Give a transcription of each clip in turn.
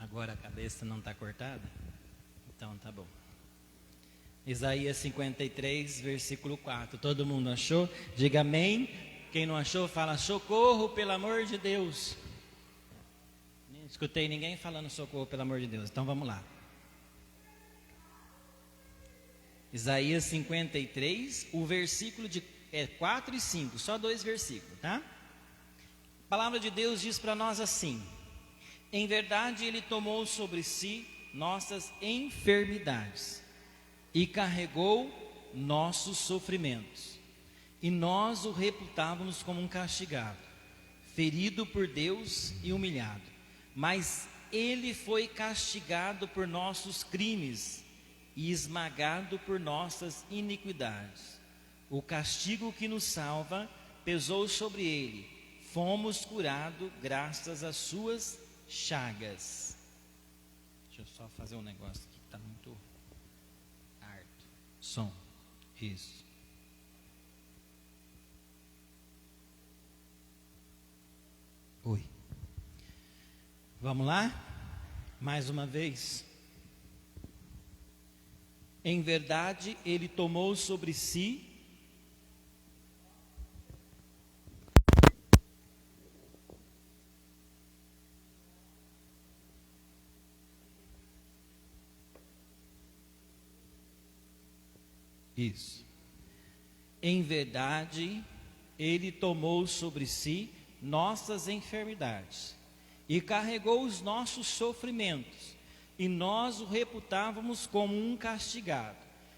Agora a cabeça não está cortada? Então tá bom. Isaías 53, versículo 4. Todo mundo achou? Diga amém. Quem não achou, fala socorro, pelo amor de Deus. Não escutei ninguém falando socorro, pelo amor de Deus. Então vamos lá. Isaías 53, o versículo de 4 e 5. Só 2 versículos, tá? A palavra de Deus diz para nós assim: em verdade ele tomou sobre si nossas enfermidades e carregou nossos sofrimentos, e nós o reputávamos como um castigado, ferido por Deus e humilhado. Mas ele foi castigado por nossos crimes e esmagado por nossas iniquidades. O castigo que nos salva pesou sobre ele, fomos curados graças às suas chagas. Deixa eu só fazer um negócio aqui que está muito árduo. Som. Isso. Oi. Vamos lá? Mais uma vez. Em verdade, ele tomou sobre si isso. Em verdade, ele tomou sobre si nossas enfermidades e carregou os nossos sofrimentos, e nós o reputávamos como um castigado,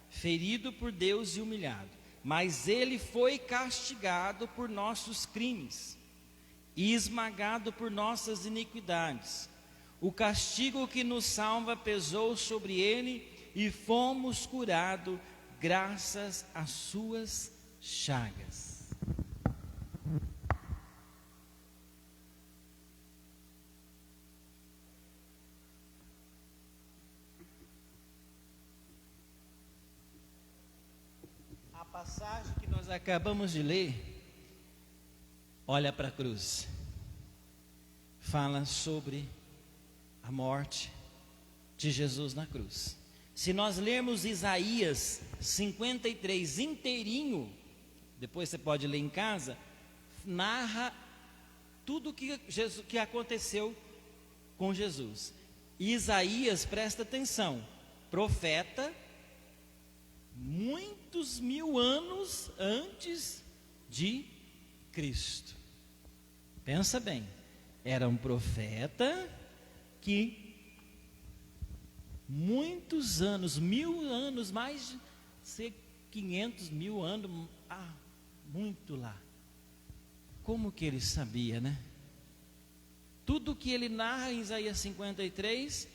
ferido por Deus e humilhado. Mas ele foi castigado por nossos crimes e esmagado por nossas iniquidades. O castigo que nos salva pesou sobre ele, e fomos curados graças às suas chagas. A passagem que nós acabamos de ler, olha para a cruz, fala sobre a morte de Jesus na cruz. Se nós lermos Isaías 53 inteirinho, depois você pode ler em casa, narra tudo que aconteceu com Jesus. E Isaías, presta atenção, profeta, muitos mil anos antes de Cristo. Pensa bem, era um profeta que muitos anos, 1000 anos, mais de 500 mil anos, muito lá. Como que ele sabia, né? Tudo que ele narra em Isaías 53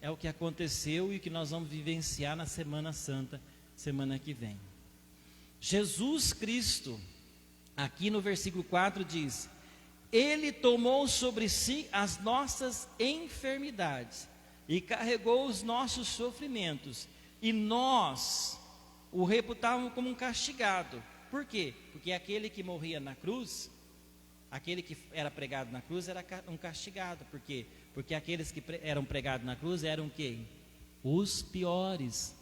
é o que aconteceu e que nós vamos vivenciar na Semana Santa, semana que vem. Jesus Cristo, aqui no versículo 4 diz: ele tomou sobre si as nossas enfermidades e carregou os nossos sofrimentos, e nós o reputávamos como um castigado. Por quê? Porque aquele que morria na cruz, aquele que era pregado na cruz era um castigado. Por quê? Porque aqueles que eram pregados na cruz eram quem? Os piores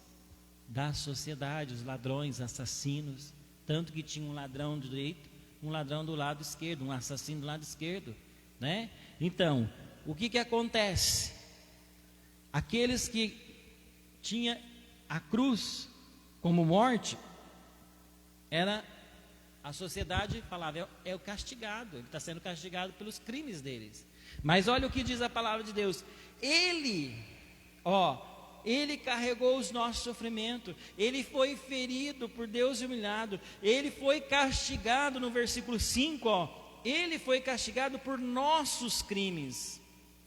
da sociedade, os ladrões, assassinos. Tanto que tinha um ladrão do direito, um ladrão do lado esquerdo, um assassino do lado esquerdo, né? Então, o que acontece? Aqueles que tinham a cruz como morte, a sociedade falava, é o castigado, ele está sendo castigado pelos crimes deles. Mas olha o que diz a palavra de Deus: ele carregou os nossos sofrimentos, ele foi ferido por Deus e humilhado, ele foi castigado, no versículo 5, ele foi castigado por nossos crimes.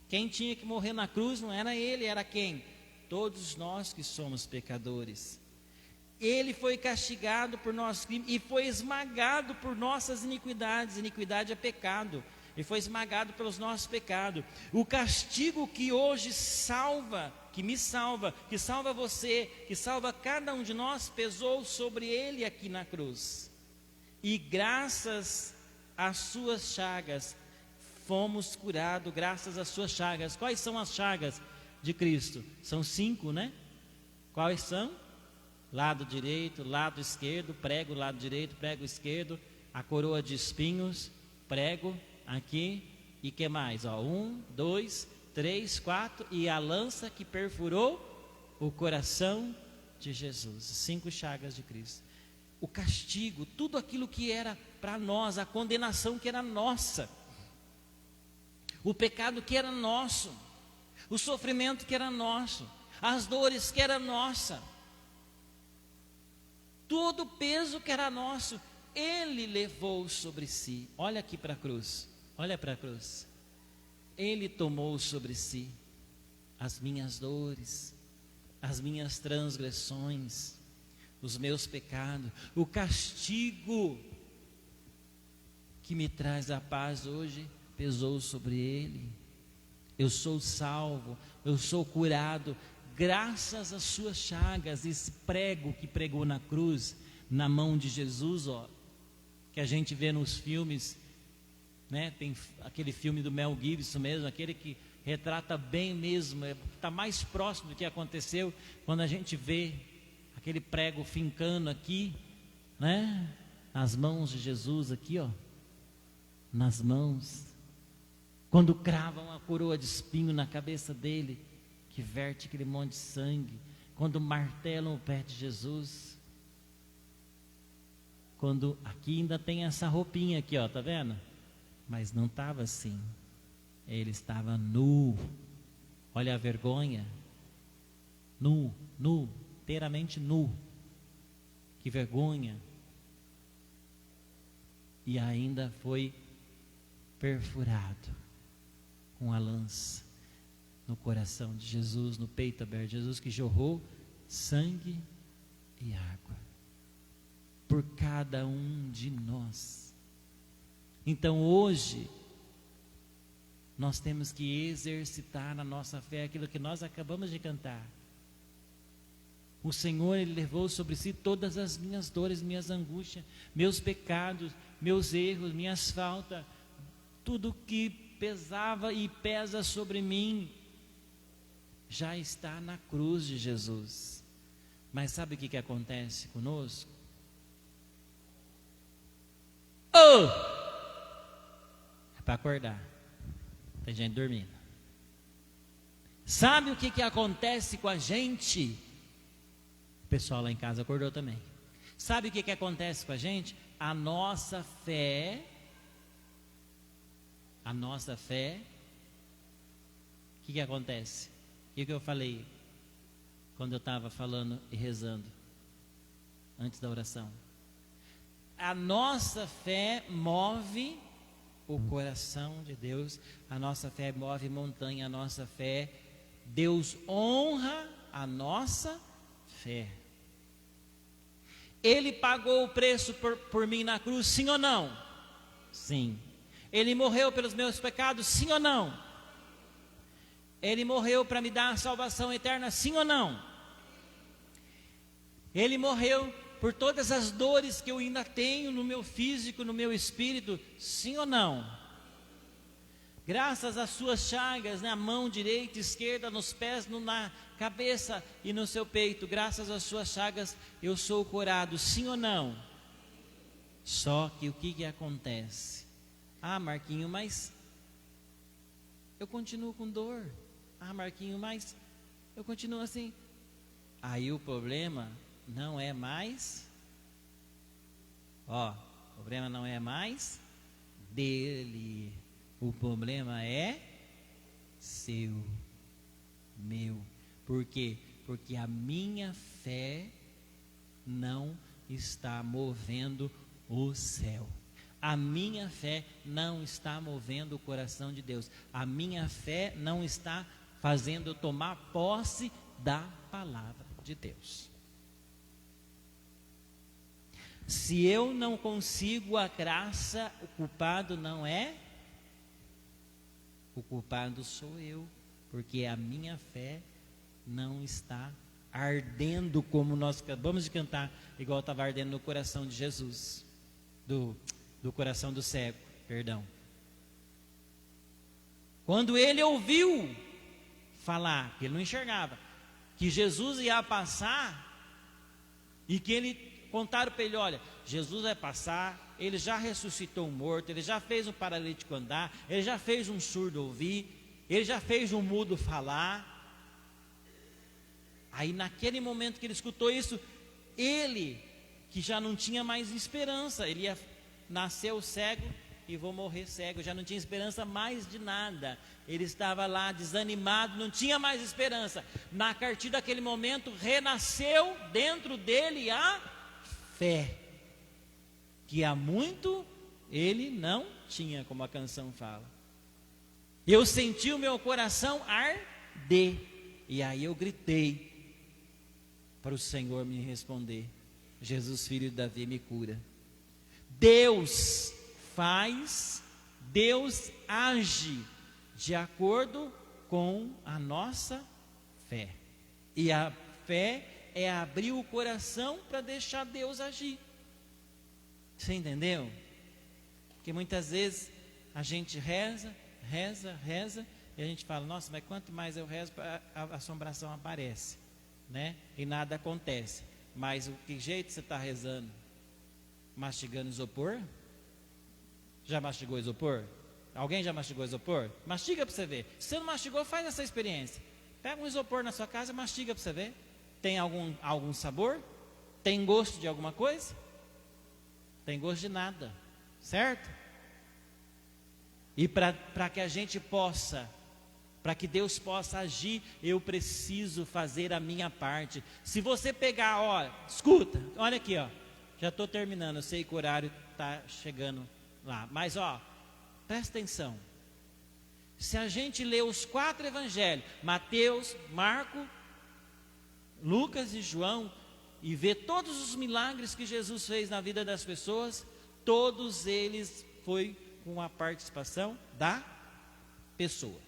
Quem tinha que morrer na cruz não era ele, era quem? Todos nós que somos pecadores. Ele foi castigado por nossos crimes e foi esmagado por nossas iniquidades. Iniquidade é pecado. Ele foi esmagado pelos nossos pecados. O castigo que hoje salva, que me salva, que salva você, que salva cada um de nós, pesou sobre ele aqui na cruz. E graças às suas chagas, fomos curados graças às suas chagas. Quais são as chagas de Cristo? São 5, né? Quais são? Lado direito, lado esquerdo, prego, lado direito, prego esquerdo, a coroa de espinhos, prego aqui, e que mais? 1, 2, 3, 4, e a lança que perfurou o coração de Jesus. 5 chagas de Cristo. O castigo, tudo aquilo que era para nós, a condenação que era nossa, o pecado que era nosso, o sofrimento que era nosso, as dores que era nossa, todo o peso que era nosso, Ele levou sobre si. Olha aqui para a cruz, olha para a cruz. Ele tomou sobre si as minhas dores, as minhas transgressões, os meus pecados, o castigo que me traz a paz hoje pesou sobre Ele. Eu sou salvo, eu sou curado, graças às suas chagas. Esse prego que pregou na cruz, na mão de Jesus, que a gente vê nos filmes, né? Tem aquele filme do Mel Gibson mesmo, aquele que retrata bem mesmo, está mais próximo do que aconteceu, quando a gente vê aquele prego fincando aqui, né? Nas mãos de Jesus aqui, nas mãos, quando cravam a coroa de espinho na cabeça dele, que verte aquele monte de sangue, quando martelam o pé de Jesus, quando aqui ainda tem essa roupinha aqui, tá vendo? Mas não estava assim, ele estava nu. Olha a vergonha, nu, inteiramente nu, que vergonha. E ainda foi perfurado com a lança no coração de Jesus, no peito aberto de Jesus, que jorrou sangue e água por cada um de nós. Então hoje nós temos que exercitar na nossa fé aquilo que nós acabamos de cantar. O Senhor, Ele levou sobre si todas as minhas dores, minhas angústias, meus pecados, meus erros, minhas faltas, tudo que pesava e pesa sobre mim, já está na cruz de Jesus. Mas sabe o que acontece conosco? É para acordar. Tem gente dormindo. Sabe o que acontece com a gente? O pessoal lá em casa acordou também. Sabe o que acontece com a gente? A nossa fé, o que acontece? O que eu falei quando eu estava falando e rezando antes da oração? A nossa fé move o coração de Deus, a nossa fé move montanha, a nossa fé, Deus honra a nossa fé. Ele pagou o preço por mim na cruz, sim ou não? Sim. Ele morreu pelos meus pecados, sim ou não? Ele morreu para me dar a salvação eterna, sim ou não? Ele morreu por todas as dores que eu ainda tenho no meu físico, no meu espírito, sim ou não? Graças às suas chagas, na mão direita, esquerda, nos pés, na cabeça e no seu peito, graças às suas chagas, eu sou curado, sim ou não? Só que o que acontece? Marquinho, mas eu continuo com dor. Marquinho, mas eu continuo assim. Aí o problema não é mais, o problema não é mais dele, o problema é seu, meu. Por quê? Porque a minha fé não está movendo o céu. A minha fé não está movendo o coração de Deus. A minha fé não está fazendo eu tomar posse da palavra de Deus. Se eu não consigo a graça, o culpado não é, o culpado sou eu, porque a minha fé não está ardendo como nós acabamos de cantar, igual estava ardendo no coração de Jesus, do coração do cego, perdão. Quando ele ouviu falar, que ele não enxergava, que Jesus ia passar, e que ele contaram para ele: olha, Jesus vai passar, ele já ressuscitou um morto, ele já fez um paralítico andar, ele já fez um surdo ouvir, ele já fez um mudo falar. Aí naquele momento que ele escutou isso, ele, que já não tinha mais esperança, ele ia nascer cego e vou morrer cego, já não tinha esperança mais de nada, ele estava lá desanimado, não tinha mais esperança. A partir daquele momento renasceu dentro dele a fé, que há muito ele não tinha, como a canção fala. Eu senti o meu coração arder, e aí eu gritei para o Senhor me responder: Jesus, filho de Davi, me cura. Deus faz, Deus age de acordo com a nossa fé. E a fé é abrir o coração para deixar Deus agir. Você entendeu? Porque muitas vezes a gente reza, e a gente fala: nossa, mas quanto mais eu rezo, a assombração aparece, né? E nada acontece. Mas o que jeito você está rezando? Mastigando isopor? Já mastigou isopor? Alguém já mastigou isopor? Mastiga para você ver. Se você não mastigou, faz essa experiência. Pega um isopor na sua casa e mastiga para você ver. Tem algum sabor? Tem gosto de alguma coisa? Tem gosto de nada, certo? E para que a gente possa, para que Deus possa agir, eu preciso fazer a minha parte. Se você pegar, ó, escuta, olha aqui, ó, já estou terminando, eu sei que o horário está chegando lá, mas ó, presta atenção. Se a gente ler os 4 evangelhos, Mateus, Marcos, Lucas e João, e ver todos os milagres que Jesus fez na vida das pessoas, todos eles foi com a participação da pessoa.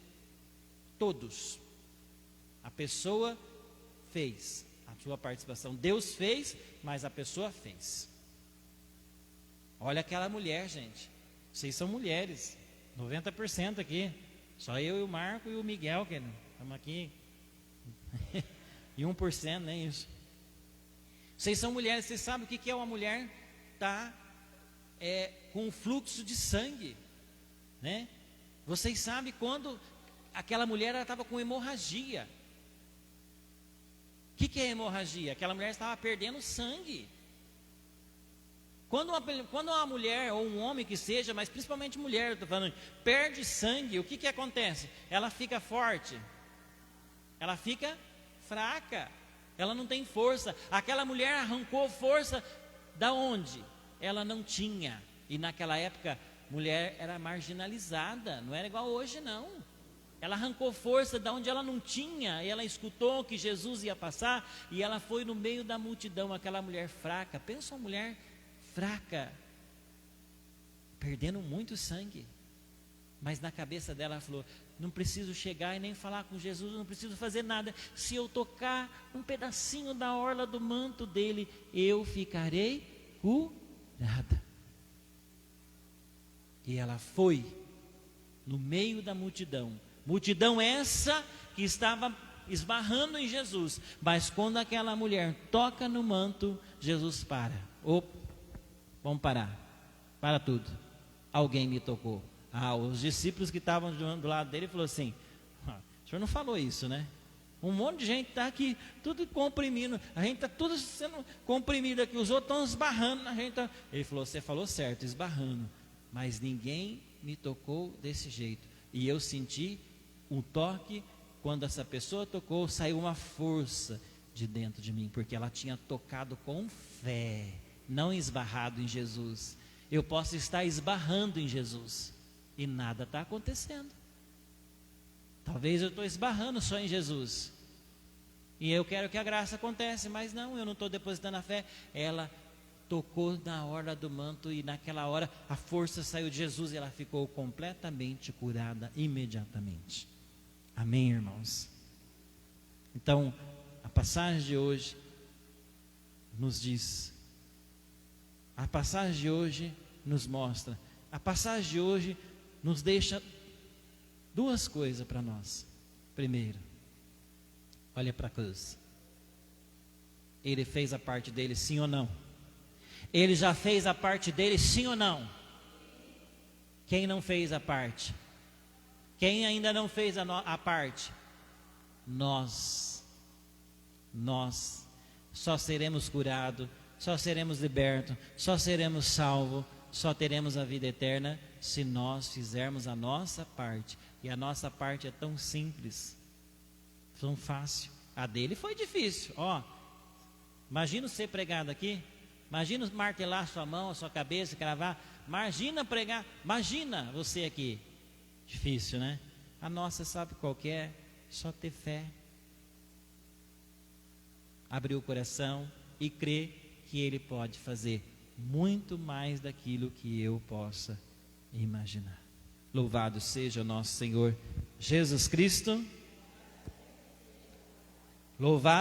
Todos. A pessoa fez a sua participação. Deus fez, mas a pessoa fez. Olha aquela mulher, gente. Vocês são mulheres, 90% aqui. Só eu e o Marco e o Miguel que estamos aqui. E 1%, nem isso. Vocês são mulheres, vocês sabem o que é uma mulher tá com fluxo de sangue, né? Vocês sabem quando aquela mulher estava com hemorragia. O que é hemorragia? Aquela mulher estava perdendo sangue. Quando uma mulher ou um homem que seja, mas principalmente mulher, eu estou falando, perde sangue, o que acontece? Ela fica forte, ela fica fraca, ela não tem força. Aquela mulher arrancou força da onde? Ela não tinha. E naquela época, mulher era marginalizada, não era igual hoje não. Ela arrancou força da onde ela não tinha, e ela escutou que Jesus ia passar, e ela foi no meio da multidão, aquela mulher fraca. Pensa uma mulher fraca, perdendo muito sangue, mas na cabeça dela ela falou: não preciso chegar e nem falar com Jesus, não preciso fazer nada, se eu tocar um pedacinho da orla do manto dele, eu ficarei curada. E ela foi no meio da multidão, multidão essa que estava esbarrando em Jesus, mas quando aquela mulher toca no manto, Jesus para. Opa, vamos parar, para tudo, alguém me tocou. Os discípulos que estavam do lado dele falou assim: o senhor não falou isso, né? Um monte de gente está aqui, tudo comprimindo, a gente está tudo sendo comprimido aqui, os outros estão esbarrando na gente. Ele falou: você falou certo, esbarrando, mas ninguém me tocou desse jeito. E eu senti um toque, quando essa pessoa tocou, saiu uma força de dentro de mim, porque ela tinha tocado com fé, não esbarrado em Jesus. Eu posso estar esbarrando em Jesus e nada está acontecendo. Talvez eu estou esbarrando só em Jesus, e eu quero que a graça aconteça, mas não, eu não estou depositando a fé. Ela tocou na orla do manto, e naquela hora a força saiu de Jesus, e ela ficou completamente curada imediatamente. Amém, irmãos? Então, a passagem de hoje nos diz, a passagem de hoje nos mostra, a passagem de hoje nos deixa duas coisas para nós. Primeiro, olha para a cruz. Ele fez a parte dele, sim ou não? Ele já fez a parte dele, sim ou não? Quem não fez a parte? Quem ainda não fez a parte? Nós só seremos curados, só seremos libertos, só seremos salvos, só teremos a vida eterna se nós fizermos a nossa parte. E a nossa parte é tão simples, tão fácil. A dele foi difícil. Imagina você pregado aqui, imagina martelar sua mão, a sua cabeça, cravar. Imagina pregar, imagina você aqui. Difícil, né? A nossa, sabe qual que é? Só ter fé, abrir o coração e crer que Ele pode fazer muito mais daquilo que eu possa imaginar. Louvado seja o nosso Senhor Jesus Cristo. Louvado